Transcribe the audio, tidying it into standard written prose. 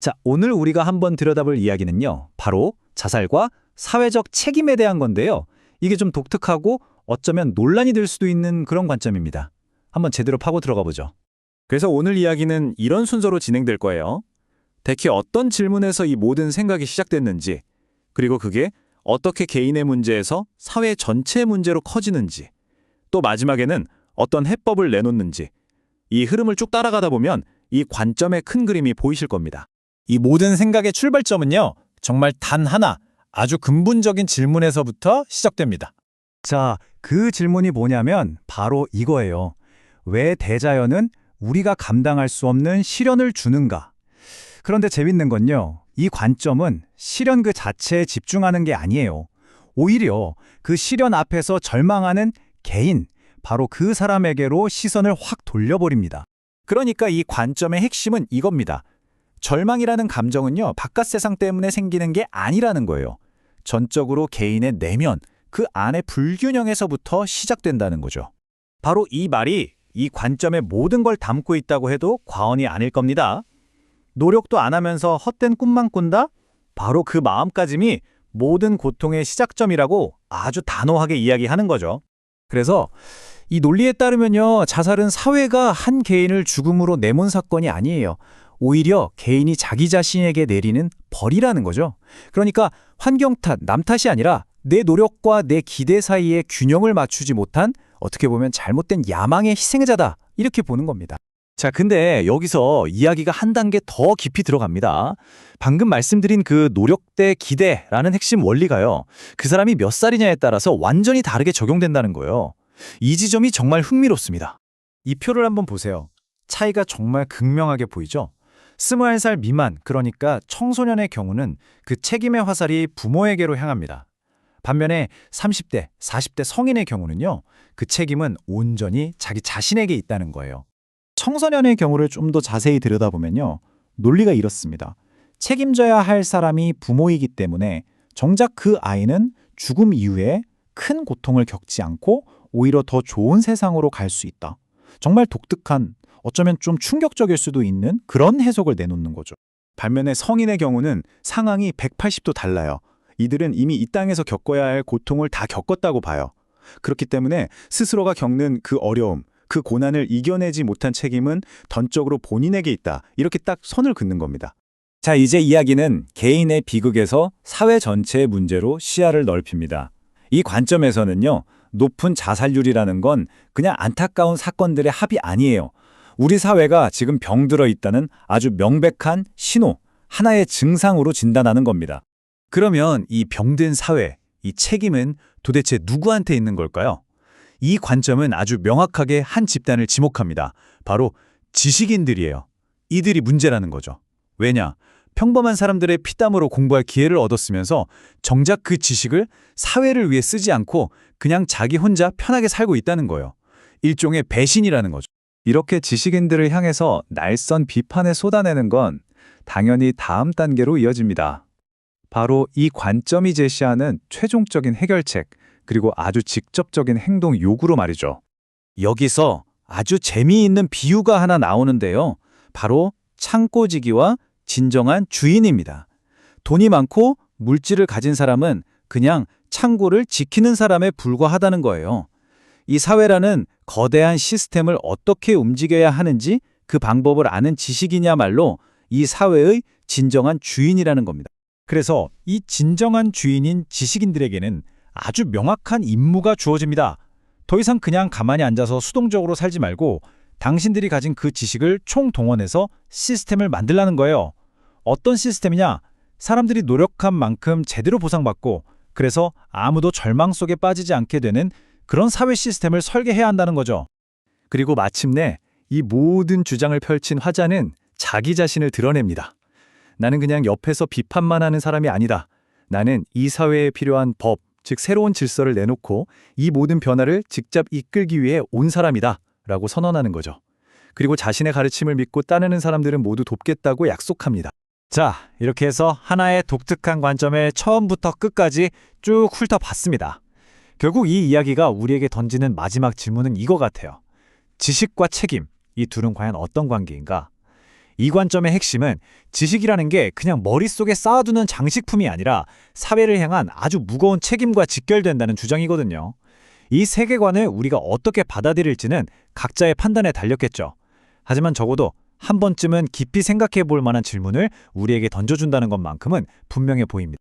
자, 오늘 우리가 한번 들여다볼 이야기는요. 바로 자살과 사회적 책임에 대한 건데요. 이게 좀 독특하고 어쩌면 논란이 될 수도 있는 그런 관점입니다. 한번 제대로 파고 들어가 보죠. 그래서 오늘 이야기는 이런 순서로 진행될 거예요. 대체 어떤 질문에서 이 모든 생각이 시작됐는지, 그리고 그게 어떻게 개인의 문제에서 사회 전체의 문제로 커지는지, 또 마지막에는 어떤 해법을 내놓는지, 이 흐름을 쭉 따라가다 보면 이 관점의 큰 그림이 보이실 겁니다. 이 모든 생각의 출발점은요, 정말 단 하나, 아주 근본적인 질문에서부터 시작됩니다. 자, 그 질문이 뭐냐면 바로 이거예요. 왜 대자연은 우리가 감당할 수 없는 시련을 주는가? 그런데 재밌는 건요, 이 관점은 시련 그 자체에 집중하는 게 아니에요. 오히려 그 시련 앞에서 절망하는 개인, 바로 그 사람에게로 시선을 확 돌려버립니다. 그러니까 이 관점의 핵심은 이겁니다. 절망이라는 감정은요, 바깥 세상 때문에 생기는 게 아니라는 거예요. 전적으로 개인의 내면, 그 안의 불균형에서부터 시작된다는 거죠. 바로 이 말이 이 관점의 모든 걸 담고 있다고 해도 과언이 아닐 겁니다. 노력도 안 하면서 헛된 꿈만 꾼다? 바로 그 마음가짐이 모든 고통의 시작점이라고 아주 단호하게 이야기하는 거죠. 그래서 이 논리에 따르면요, 자살은 사회가 한 개인을 죽음으로 내몬 사건이 아니에요. 오히려 개인이 자기 자신에게 내리는 벌이라는 거죠. 그러니까 환경 탓, 남 탓이 아니라 내 노력과 내 기대 사이에 균형을 맞추지 못한 어떻게 보면 잘못된 야망의 희생자다, 이렇게 보는 겁니다. 자, 근데 여기서 이야기가 한 단계 더 깊이 들어갑니다. 방금 말씀드린 그 노력 대 기대라는 핵심 원리가요, 그 사람이 몇 살이냐에 따라서 완전히 다르게 적용된다는 거예요. 이 지점이 정말 흥미롭습니다. 이 표를 한번 보세요. 차이가 정말 극명하게 보이죠? 21살 미만, 그러니까 청소년의 경우는 그 책임의 화살이 부모에게로 향합니다. 반면에 30대, 40대 성인의 경우는요, 그 책임은 온전히 자기 자신에게 있다는 거예요. 청소년의 경우를 좀 더 자세히 들여다보면요, 논리가 이렇습니다. 책임져야 할 사람이 부모이기 때문에 정작 그 아이는 죽음 이후에 큰 고통을 겪지 않고 오히려 더 좋은 세상으로 갈 수 있다. 정말 독특한, 어쩌면 좀 충격적일 수도 있는 그런 해석을 내놓는 거죠. 반면에 성인의 경우는 상황이 180도 달라요. 이들은 이미 이 땅에서 겪어야 할 고통을 다 겪었다고 봐요. 그렇기 때문에 스스로가 겪는 그 어려움, 그 고난을 이겨내지 못한 책임은 던적으로 본인에게 있다, 이렇게 딱 선을 긋는 겁니다. 자, 이제 이야기는 개인의 비극에서 사회 전체의 문제로 시야를 넓힙니다. 이 관점에서는요, 높은 자살률이라는 건 그냥 안타까운 사건들의 합이 아니에요. 우리 사회가 지금 병들어 있다는 아주 명백한 신호, 하나의 증상으로 진단하는 겁니다. 그러면 이 병든 사회, 이 책임은 도대체 누구한테 있는 걸까요? 이 관점은 아주 명확하게 한 집단을 지목합니다. 바로 지식인들이에요. 이들이 문제라는 거죠. 왜냐? 평범한 사람들의 피땀으로 공부할 기회를 얻었으면서 정작 그 지식을 사회를 위해 쓰지 않고 그냥 자기 혼자 편하게 살고 있다는 거예요. 일종의 배신이라는 거죠. 이렇게 지식인들을 향해서 날선 비판을 쏟아내는 건 당연히 다음 단계로 이어집니다. 바로 이 관점이 제시하는 최종적인 해결책, 그리고 아주 직접적인 행동 요구로 말이죠. 여기서 아주 재미있는 비유가 하나 나오는데요. 바로 창고지기와 진정한 주인입니다. 돈이 많고 물질을 가진 사람은 그냥 창고를 지키는 사람에 불과하다는 거예요. 이 사회라는 거대한 시스템을 어떻게 움직여야 하는지 그 방법을 아는 지식이냐말로 이 사회의 진정한 주인이라는 겁니다. 그래서 이 진정한 주인인 지식인들에게는 아주 명확한 임무가 주어집니다. 더 이상 그냥 가만히 앉아서 수동적으로 살지 말고 당신들이 가진 그 지식을 총동원해서 시스템을 만들라는 거예요. 어떤 시스템이냐? 사람들이 노력한 만큼 제대로 보상받고, 그래서 아무도 절망 속에 빠지지 않게 되는 그런 사회 시스템을 설계해야 한다는 거죠. 그리고 마침내 이 모든 주장을 펼친 화자는 자기 자신을 드러냅니다. 나는 그냥 옆에서 비판만 하는 사람이 아니다. 나는 이 사회에 필요한 법, 즉 새로운 질서를 내놓고 이 모든 변화를 직접 이끌기 위해 온 사람이다 라고 선언하는 거죠. 그리고 자신의 가르침을 믿고 따르는 사람들은 모두 돕겠다고 약속합니다. 자, 이렇게 해서 하나의 독특한 관점에 처음부터 끝까지 쭉 훑어봤습니다. 결국 이 이야기가 우리에게 던지는 마지막 질문은 이거 같아요. 지식과 책임, 이 둘은 과연 어떤 관계인가? 이 관점의 핵심은 지식이라는 게 그냥 머릿속에 쌓아두는 장식품이 아니라 사회를 향한 아주 무거운 책임과 직결된다는 주장이거든요. 이 세계관을 우리가 어떻게 받아들일지는 각자의 판단에 달렸겠죠. 하지만 적어도 한 번쯤은 깊이 생각해 볼 만한 질문을 우리에게 던져준다는 것만큼은 분명해 보입니다.